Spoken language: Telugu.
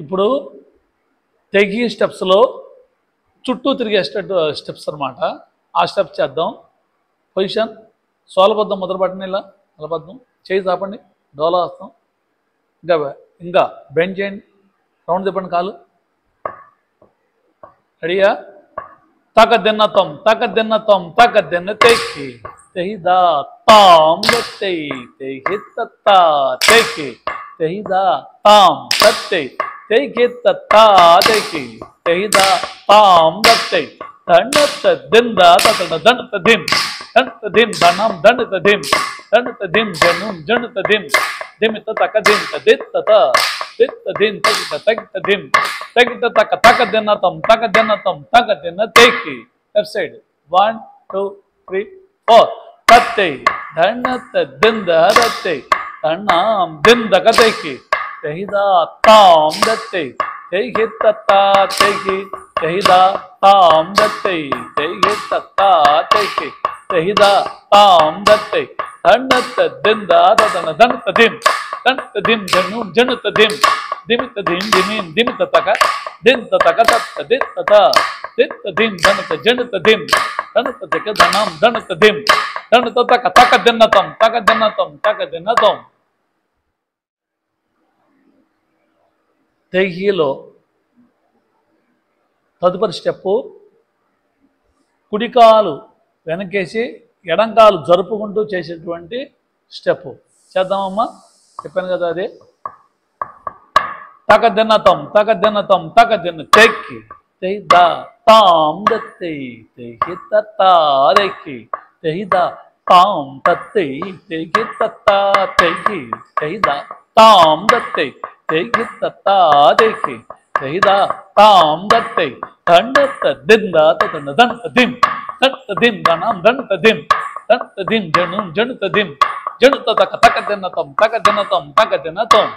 ఇప్పుడు తెగి స్టెప్స్లో చుట్టూ తిరిగే స్టెప్స్ అనమాట. ఆ స్టెప్స్ చేద్దాం. పొజిషన్ సోలబద్ధం మొదలు పట్టండి, ఇలా నిలబద్ధం, చేయి చాపండి, డోలా వస్తాం. ఇంకా బెండ్ చేయండి, రౌండ్ తిప్పండి కాలు. రెడీయా? తకదిన్నతం తకదిన్నతం తకదిన్న తెక్కి తెహిదా తాం దత్తై తెహిత్త తెక్కి తెహిదా తాం దత్తై తెహిత్త తెక్కి తెహిదా తాం దత్తై దండత దింద తత దండత దిం దండత దిం ధనం దండత దిం జనుం జనుత దిం దిమిత తక దిం తదిత్తత తిత్త దిం తగిత తగిత దిం తగిత తక తక దిన్నతం తక దిన్నతం తక దిన్న తెక్కి. లెఫ్ట్ సైడ్ 1 2 3 4 తత్తై దండత దింద దత్తై దండం దింద కతైకి తెహిదా తాం దత్తై తెహిత్త తెక్కి తెహిదా తాం దత్తై తెహిత్త తెక్కి తెహిదా తాం దత్తై దండత దింద దదన దండత దిం జను జనుత దిం దిమిత దిం దిమిం దిమిత తక దింత తక తత్త దిత్తత దిత్త దిం ధనత జనుత దిం ధనత దిక ధనం ధనత దిం ధనత తక తక దిన్నతం తక దిన్నతం తక దిన్నతం. తెహిలో తదుపరి స్టెప్పు కుడికాలు వెనకేసి ఎడంకాలు జరుపుకుంటూ చేసేటువంటి స్టెప్పు. చేద్దామమ్మా, చెప్పాను కదా అది. తకదిన్నతం తకదిన్నతం తకదిన్న తెక్కి తెహిదా తాం దత్తై తెహిత్త తెక్కి తెహిదా తాం దత్తై తెహిత్త తెక్కి తెహిదా తాం దత్తై తెహిత్త తెక్కి తెహిదా తాం దత్తై దండత దింద తన దంత దిం దంత దిం ధనం దంత దిం జనుం జనుత దిం జనుత తక తక దిన్నతం తక దిన్నతం తక దిన్నతం.